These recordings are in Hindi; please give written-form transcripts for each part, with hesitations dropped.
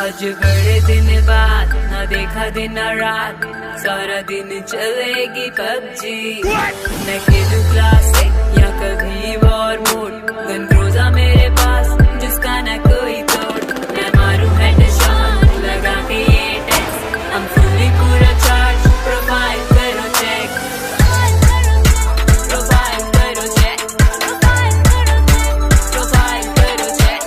आज बड़े दिन बाद ना देखा दिन रात, सारा दिन चलेगी पबजी। मैं खेलूं क्लासिक या कभी वॉर मोड, गन क्रूज़ा मेरे पास जिसका ना कोई तोड़। मैं मारूं हेडशॉट लगा के ये टेस्ट, हम फुल्ली पूरा चार्ज। प्रोफाइल करो चेक, प्रोफाइल करो चेक, प्रोफाइल करो चेक।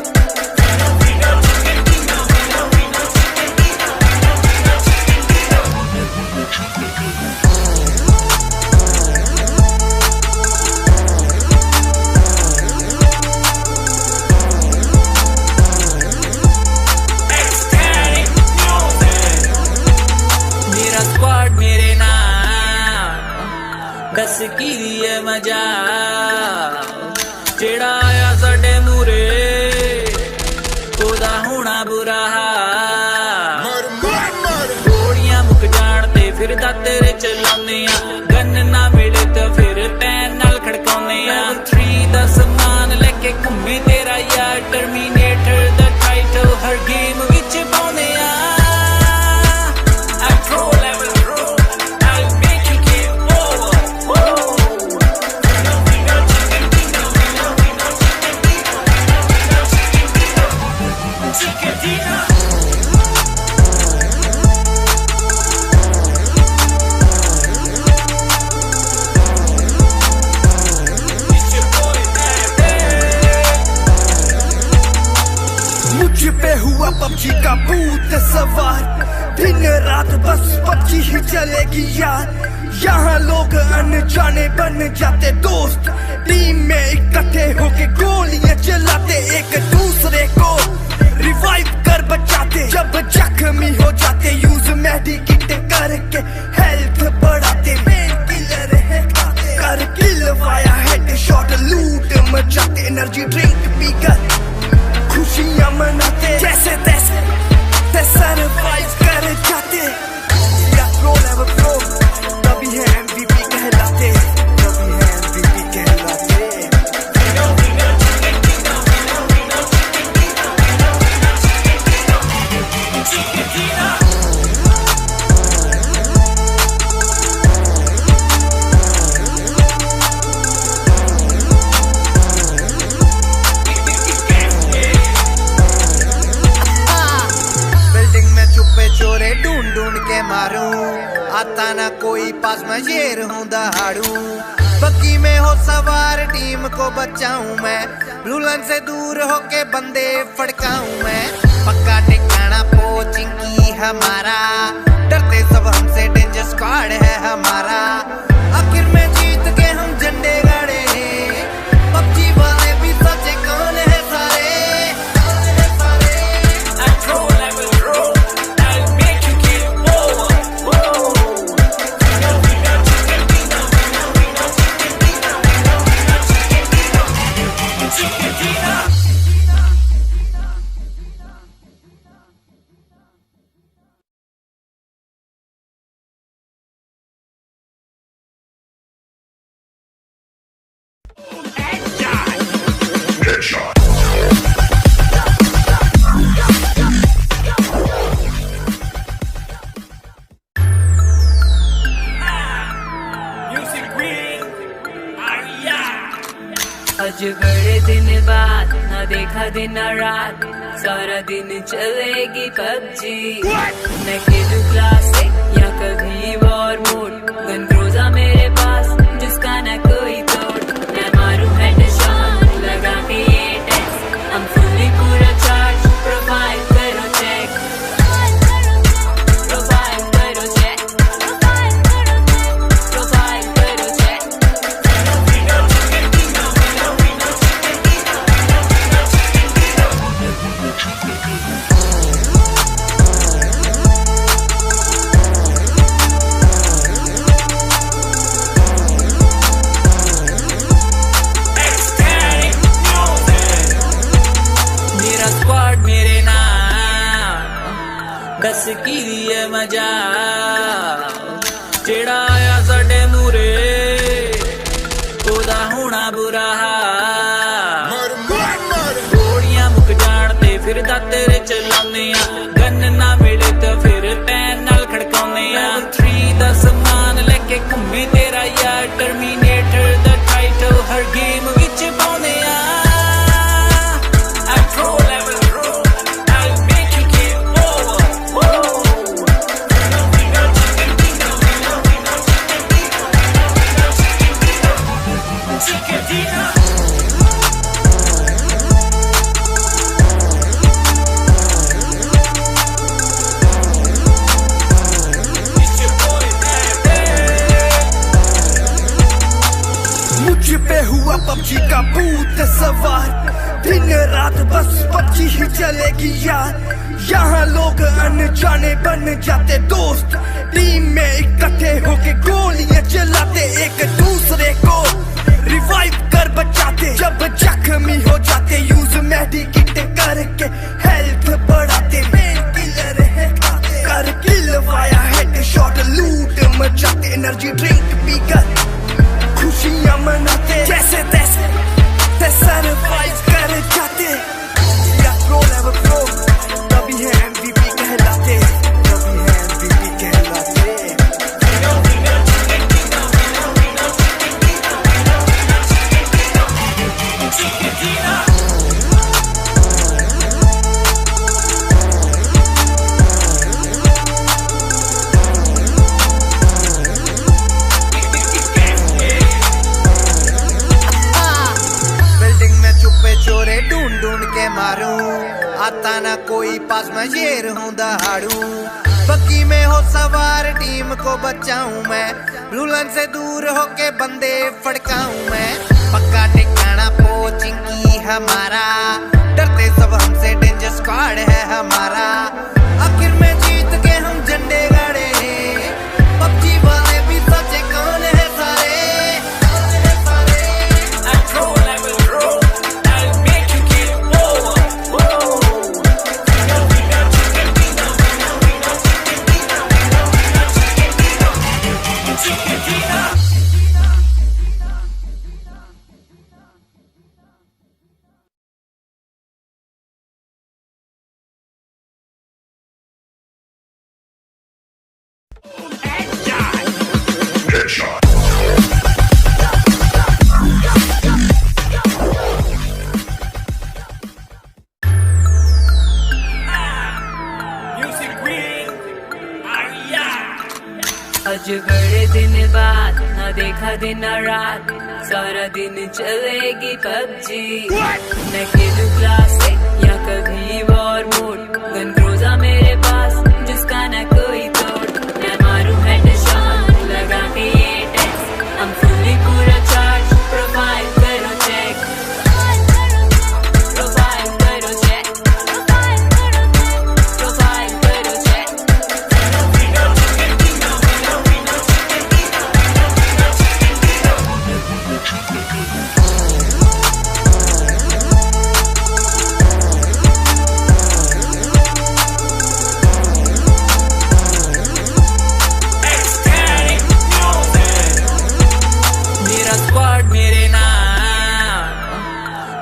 मेरा स्क्वाड मेरे नाम, दस की दिए मजा। जेड़ा आया साडे मूरे, ओदा होना बुरा हाल। गोलियां मुक जान ते फिर दाते चलाने आ, गन ना मिले तो फिर पैन नाल खड़काउने आ। 3 दा समान लेके घूमे तेरा यार, टर्मिनेटर दा टाइटल हर गेम विच पाउने आ। मुझ पे हुआ पबजी का भूत सवार, दिन रात बस पबजी ही चलेगी यार। यहाँ लोग अनजाने बन जाते दोस्त, टीम में इकट्ठे होके गोलियां चलाते, एक दूसरे को रिवाइव कर बचाते। जब जख्मी हो जाते यूज मेडिकेट करके हेल्थ बढ़ाते। मेन किलर है कर किल वाया हेडशॉट, लूट मचाते। एनर्जी ड्रिंक पीकर खुशियां मनाते, जैसे तैसे सरवाइव कर जाते। या प्रो लेवल प्रो, तभी है MVP कहलाते, तभी है MVP कहलाते। चोरे ढूंढ ढूंढ के मारूं, आता ना कोई पास में शेर हूं दहाड़ू। बग्गी में हो सवार टीम को बचाऊं मैं, रुलन से दूर होके बंदे फड़काऊं मैं। पक्का ठिकाना पोचिंग की हमारा, डरते सब हमसे, डेंजर स्क्वाड है हमारा। आखिर में जीत के हम झंडे गाड़े, पबजी वाले भी सोचे कौन है सारे। आज बड़े दिन बाद ना देखा दिन रात, सारा दिन चलेगी पबजी। मैं खेलूं क्लासिक या कभी वॉर मोड, गन क्रूज़ा मेरे पास जिसका ना कोई तोड़। मैं मारूं हेडशॉट लगा के ये टेस्ट, हम फुल्ली पूरा चार्ज। प्रोफाइल करो चेक, प्रोफाइल करो चेक, प्रोफाइल करो चेक। मेरा स्क्वाड मेरे नाम, दस की दिए मजा। जेड़ा आया साडे मूरे, ओदा होना बुरा हाल। गोलियां मुक जान ते फिर दाते चलाने आ, गन का भूत सवार, दिन रात बस पबजी ही चलेगी यार। यहाँ लोग अनजाने बन जाते दोस्त, टीम में इकट्ठे होके गोलियां चलाते, एक दूसरे को रिवाइव कर बचाते। जब जख्मी हो जाते यूज मेडिकेट करके हेल्थ बढ़ाते। मेन किलर है कर किल वाया हेड शॉट, लूट मचाते, एनर्जी ड्रिंक पीकर खुशियां मनाते। जैसे तैसे सरवाइव कर जाते। या प्रो लेवल प्रो तभी है MVP कहलाते, तभी है MVP कहलाते। चोरे ढूंढ ढूंढ के मारूं, आता ना कोई पास मैं शेर हूं दहाड़ू। बग्गी में हो सवार टीम को बचाऊं मैं, रुलन से दूर होके बंदे फड़काऊं मैं। पक्का ठिकाना पोचिंग की हमारा, डरते सब हमसे, डेंजर स्क्वाड है हमारा। आखिर में जीत के हम झंडे गाड़े, पबजी वाले भी सोचे कौन है सारे। आज बड़े दिन बाद न देखा दिन रात, सारा दिन चलेगी पबजी। मैं खेलूं क्लासिक या कभी वॉर मोड, गन क्रूज़ा मेरे पास जिसका न कोई तोड़। मैं मारूं हेडशॉट लगा के ये टेक्स, हम फुली पूरा चार्ज। प्रोफाइल करो चेक, प्रोफाइल करो चेक, प्रोफाइल करो चेक।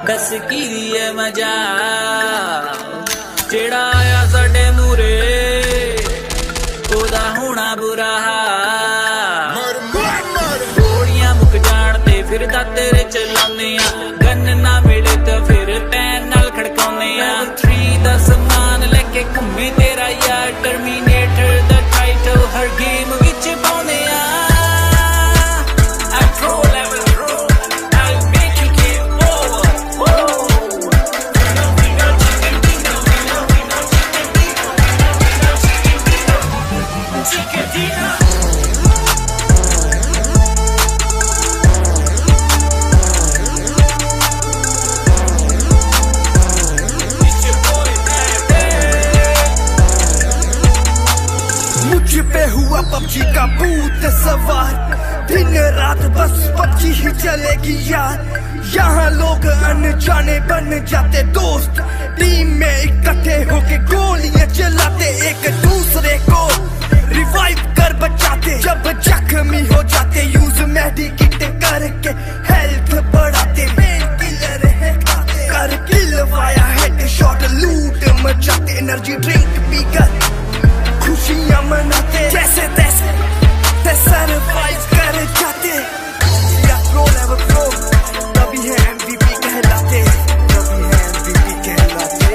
दस की दिए मजा जेड़ा आया साडे मूरे, ओदा होना बुरा हाल। गोलियां मुक जान ते फिर तेरे चलाने, गन ना मिले तो फिर पैन नाल खड़काउने। 3 दा समान लेके घूमे तेरा यार, टर्मिनेटर दा टाइटल हर गेम विच पाउने। मुझ पे हुआ पबजी का भूत सवार, दिन रात बस पबजी ही चलेगी यार। यहाँ लोग अनजाने बन जाते दोस्त, टीम में इकट्ठे होके गोलियां चलाते, एक दूसरे को रिवाइव कर बचाते। जब जख्मी हो जाते यूज मेडिकेट करके हेल्थ बढ़ाते। मेन किलर है कर किल वाया हेड शॉट, लूट मचाते, एनर्जी ड्रिंक पीकर खुशियां मनाते। जैसे तैसे सरवाइव कर जाते। या प्रो लेवल प्रो तभी है MVP कहलाते, तभी है MVP कहलाते।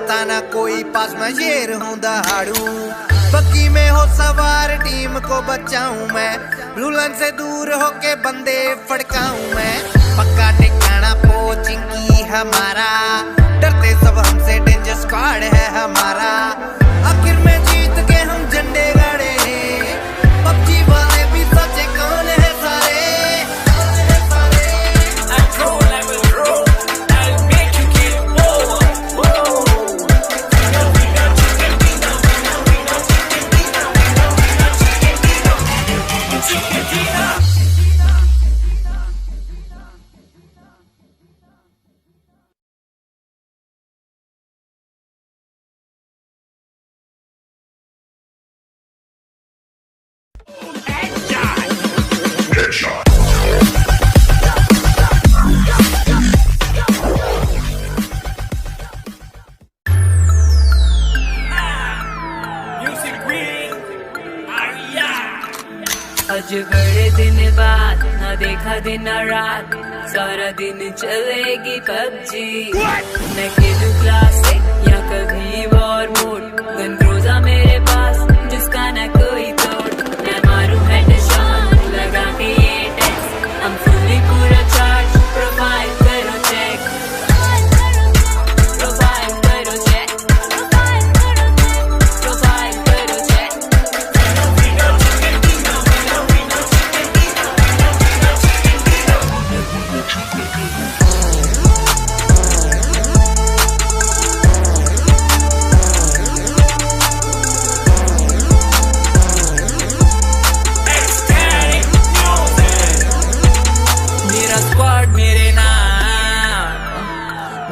आता ना कोई पास मैं शेर हूँ दहाड़ू बग्गी में हो सवार टीम को बचाऊं मैं रुलन से दूर होके बंदे फड़काऊं मैं पक्का ठिकाना पोचिंग की हमारा डरते सब हमसे डेंजर स्क्वाड है हमारा आखिर में जीत के हम झंडे गाड़े पबजी वाले भी सचे कौन है सारे आज बड़े दिन बाद ना देखा दिन ना रात सारा दिन चलेगी पबजी मैं खेलूं क्लासिक या कभी वॉर मोड गन रोजा मेरे पास जिसका ना कोई तोड़ मैं मारूं हेडशॉट लगा के ये टेक्स्ट हम फुल्ली पूरा चार्ज प्रोफाइल करो चेक प्रोफाइल करो चेक प्रोफाइल करो चेक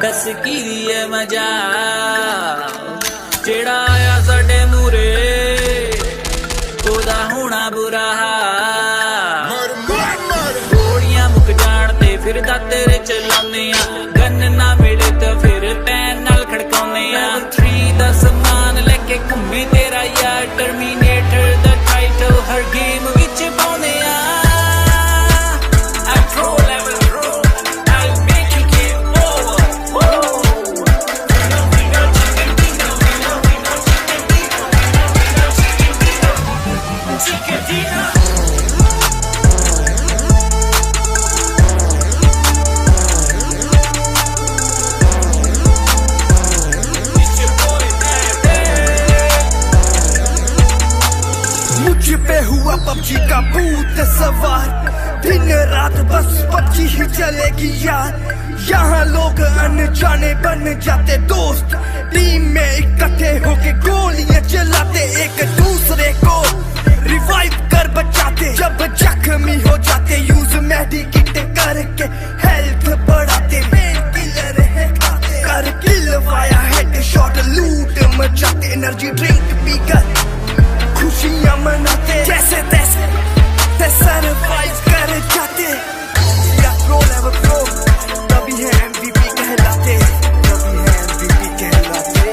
दस की दिए मजा जेड़ा आया साडे मूरे ओदा होना बुरा गोलियां मुक जान ते फिर दातेरे चलाने गन ना मिले तो फिर पैन नाल खड़काउने 3 दा समान लेके घूमे तेरा यार टर्मिनेटर दा टाइटल हर गेम विच पाउने पे हुआ पबजी का भूत सवार दिन रात बस पबजी ही चलेगी यार यहाँ लोग अनजाने बन जाते दोस्त टीम में इकट्ठे होके गोलियां चलाते एक दूसरे को रिवाइव कर बचाते जब जख्मी हो जाते यूज मेडिकेट करके हेल्थ बढ़ाते पेन किलर है खाते कर किल वाया हेडशॉट लूट मचाते एनर्जी ड्रिंक पीकर खुशियां मनाते जैसे तैसे सरवाइव कर जाते या प्रो लेवल प्रो तभी है MVP कहलाते तभी है MVP कहलाते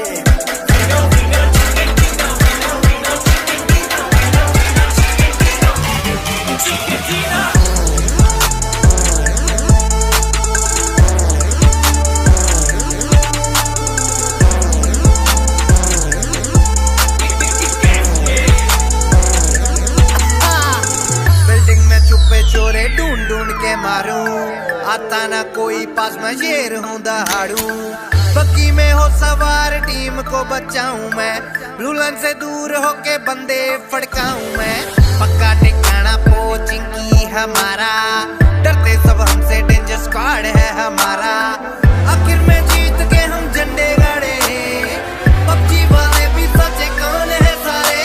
चोरे ढूंढ ढूंढ के मारूं आता ना कोई पास मैं शेर हूँ दहाड़ू बग्गी में हो सवार टीम को बचाऊं मैं रुलन से दूर होके बंदे फड़काऊं मैं पक्का ठिकाना पोचिंग की हमारा डरते सब हमसे डेंजर स्क्वाड है हमारा आखिर में जीत के हम झंडे गाड़े पबजी वाले भी सचे कौन है सारे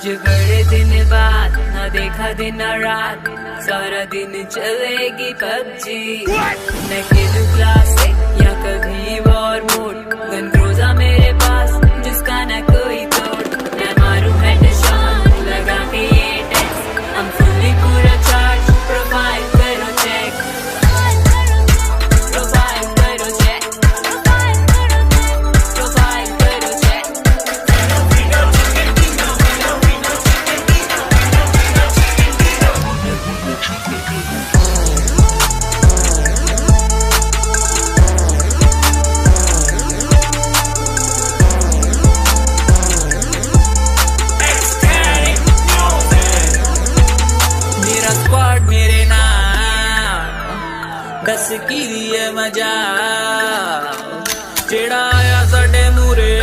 बड़े दिन बाद ना देखा दिन ना रात, सारा दिन चलेगी पबजी। मैं खेलूं क्लासिक या कभी वॉर मोड, गन क्रूज़ा मेरे पास जिसका न कोई तोड़। मैं मारूं हेडशॉट लगा के ये टेक्स्ट, हम फुल्ली पूरा चार्ज, प्रोफाइल करो चेक, प्रोफाइल करो चेक, प्रोफाइल करो चेक। मेरा स्क्वाड मेरे नाम, दस की दिए मजा, जेड़ा आया साडे मूरे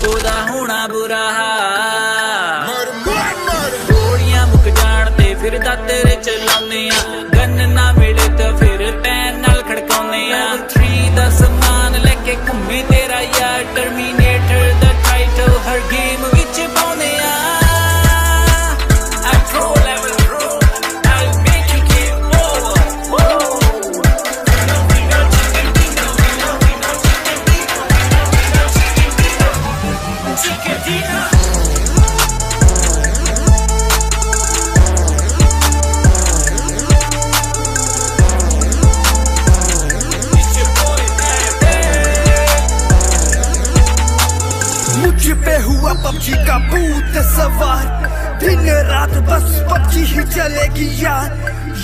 ओदा होना बुरा हाल। गोलियां मुक जान ते फिर तेरे चलाने आ, गन ना मिले तो फिर पैन नाल खड़काउने आ। 3 दा समान लेके घूमे तेरा यार, टर्मिनेटर दा टाइटल हर गेम विच पाउने आ। मुझ पे हुआ पबजी का भूत सवार, दिन रात बस पबजी ही चलेगी यार।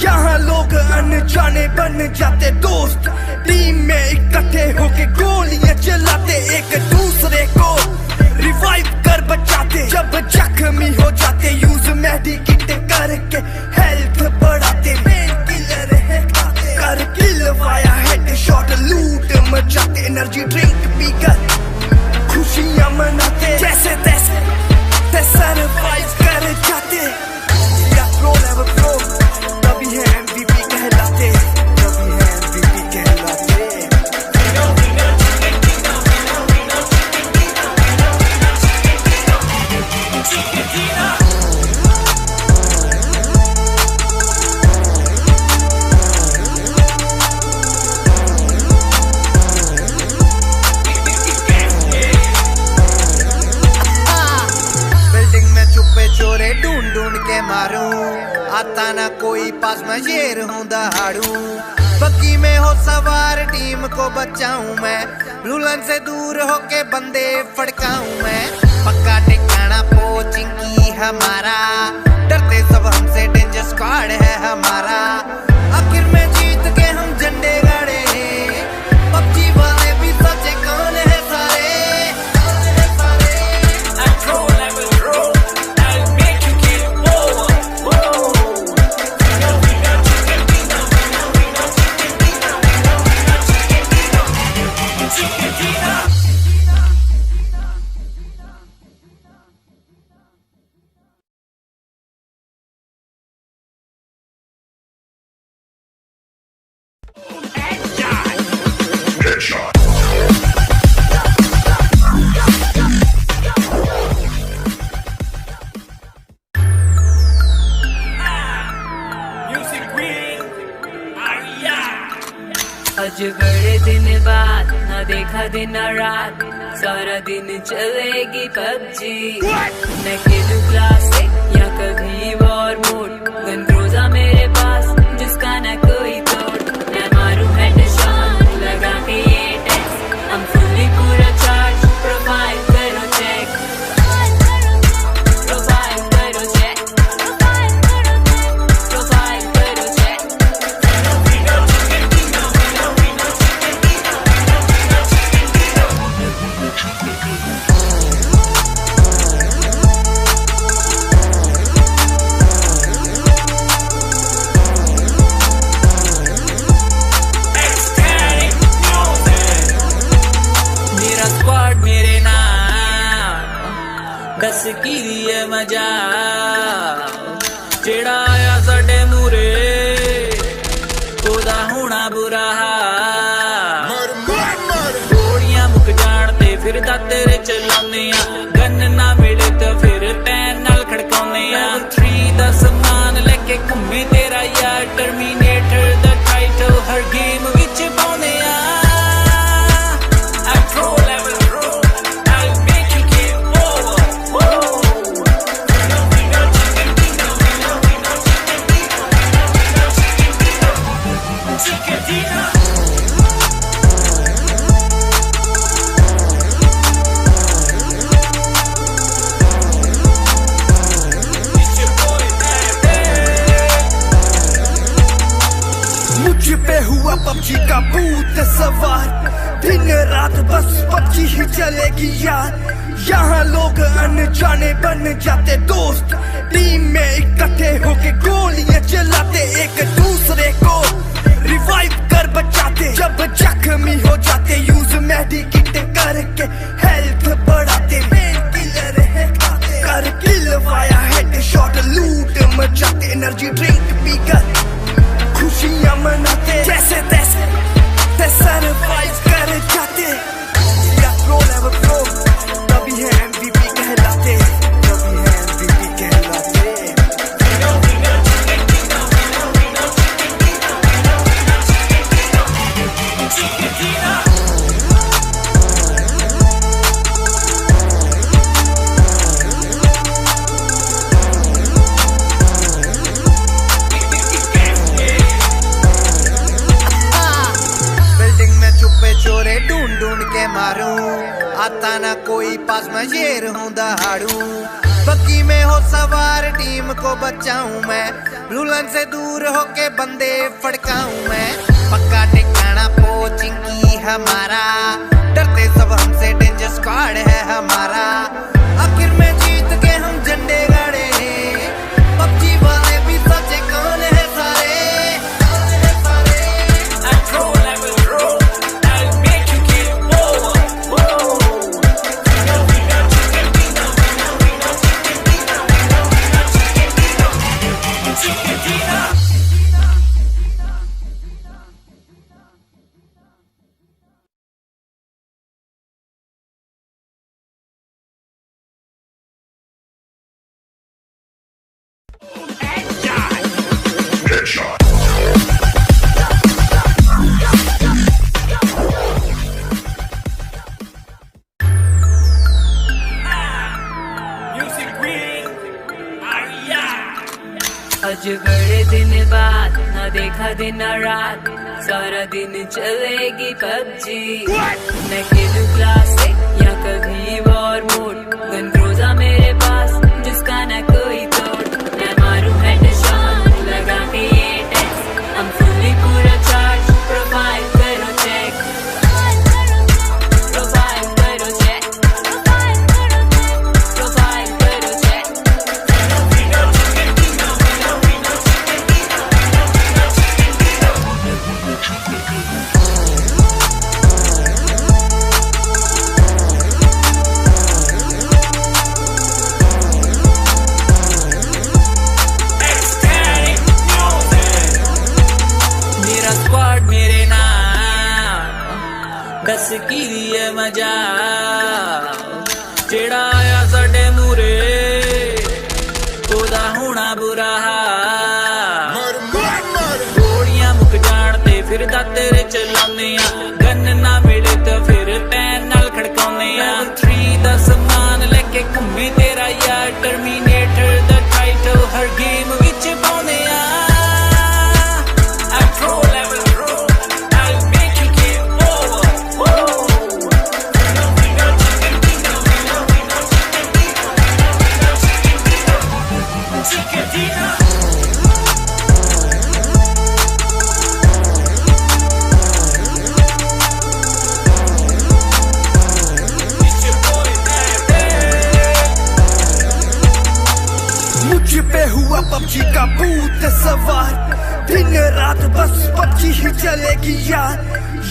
यहाँ लोग अनजाने बन जाते दोस्त, टीम में इकट्ठे होके गोलियां चलाते, एक दूसरे को रिवाइव कर बचाते। जब जख्मी हो जाते यूज मेडिकिट करके हेल्थ बढ़ाते। पेन किलर है खाते, कर किल वाया हेडशॉट, लूट मचाते। एनर्जी ड्रिंक पीकर खुशियां मनाते, जैसे तैसे सरवाइव कर जाते। या प्रो लेवल प्रो, तभी है MVP कहलाते, तभी है MVP कहलाते। बिल्डिंग में छुपे चोरे ढूंढ ढूंढ के मारूं, आता ना कोई पास मैं शेर हूं दहाड़ू। बग्गी में हो सवार टीम को बचाऊं मैं, रुलन से दूर होके बंदे फड़काऊं मैं। पक्का ठिकाना पोचिंग की हमारा, डरते सब हमसे, डेंजर स्क्वाड है हमारा। आखिर में जीत के हम झंडे गाड़े, पबजी वाले भी सचे कौन है सारे। आज बड़े दिन बाद ना देखा दिन ना रात, सारा दिन चलेगी पबजी। मैं खेलूं क्लासिक या कभी वॉर मोड, गन क्रूज़ा मेरे पास जिसका न कोई तोड़। मैं मारूं हेडशॉट लगा के ये टेक्स्ट, हम फुल्ली पूरा चार्ज, प्रोफाइल करो चेक, प्रोफाइल करो चेक, प्रोफाइल करो चेक। दस की दिए मजा, जेड़ा आया साडे मूरे ओदा होना बुरा हाल। गोलियां मुक जान ते फिर तेरे चलाने आ, गन ना मिले तो फिर मुझ पे हुआ पबजी का भूत सवार, दिन रात बस पबजी ही चलेगी यार। यहाँ लोग अनजाने बन जाते दोस्त, टीम में इकट्ठे होके गोलियां चलाते, एक दूसरे को रिवाइव कर बचाते। जब जख्मी हो जाते यूज मेडिकेट करके हेल्थ बढ़ाते। पेन किलर है खाते, कर किल वाया हेडशॉट, लूट मचाते। एनर्जी ड्रिंक पीकर खुशियां मनाते, जैसे तैसे सरवाइव कर जाते। या प्रो लेवल प्रो, तभी है MVP कहलाते, तभी है MVP कहलाते। चोरे ढूंढ ढूंढ के मारूं, आता ना कोई पास मैं शेर हूं दहाड़ू। बग्गी में हो सवार टीम को बचाऊं मैं, रुलन से दूर होके बंदे फड़काऊं मैं। पक्का ठिकाना पोचिंग की हमारा, डरते सब हमसे, डेंजर स्क्वाड है हमारा। आखिर में जीत के हम झंडे गाड़े, पबजी वाले भी सचे कौन है सारे। आज बड़े दिन बाद ना देखा दिन रात, सारा दिन चलेगी पबजी। मैं खेलूं क्लासिक या कभी वॉर मोड, गन क्रूज़ा मेरे पास जिसका ना कोई तोड़। मैं मारूं हेडशॉट लगा के ये टेक्स्ट, हम फुल्ली पूरा चार्ज। प्रोफाइल करो चेक, प्रोफाइल करो चेक, प्रोफाइल करो चेक। दस की दिए मजा, जेड़ा आया साडे मूरे, ओदा होना बुरा हाल। गोलियां मुक जान ते फिर दाते चलाने, गन ना मिले तो फिर पैन नाल खड़काउने। 3 दा समान लेके घूमे तेरा यार, टर्मिनेटर दा टाइटल हर गेम विच पाउने। मुझ पे हुआ पबजी का भूत सवार, दिन रात बस पबजी ही चलेगी यार।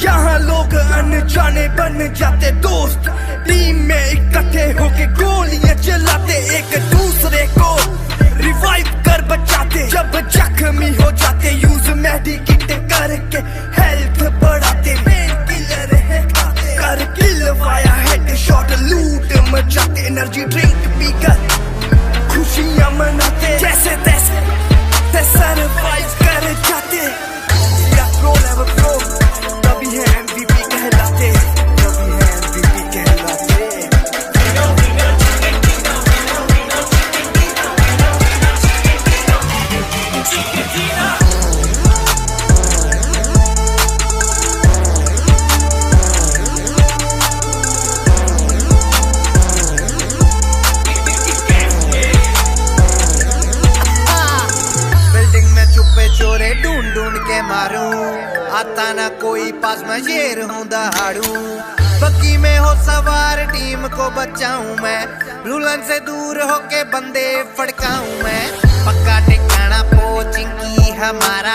यहाँ लोग अनजाने बन जाते दोस्त, टीम में इकट्ठे होके गोलियां चलाते, एक दूसरे को रिवाइव कर बचाते। जब जख्मी हो जाते यूज मेडिकेट करके हेल्थ बढ़ाते। पेन किलर है खाते, कर किल वाया हेडशॉट, लूट मचाते। एनर्जी ड्रिंक पीकर खुशियां मनाते, जैसे तैसे सरवाइव कर जाते। या प्रो लेवल प्रो, तभी है MVP कहलाते, तभी है MVP कहलाते। चोरे ढूंढ ढूंढ के मारूं, आता ना कोई पास मैं शेर हूं दहाड़ू। बग्गी में हो सवार टीम को बचाऊं मैं, रुलन से दूर होके बंदे फड़काऊं मैं। पक्का ठिकाना पोचिंग की हमारा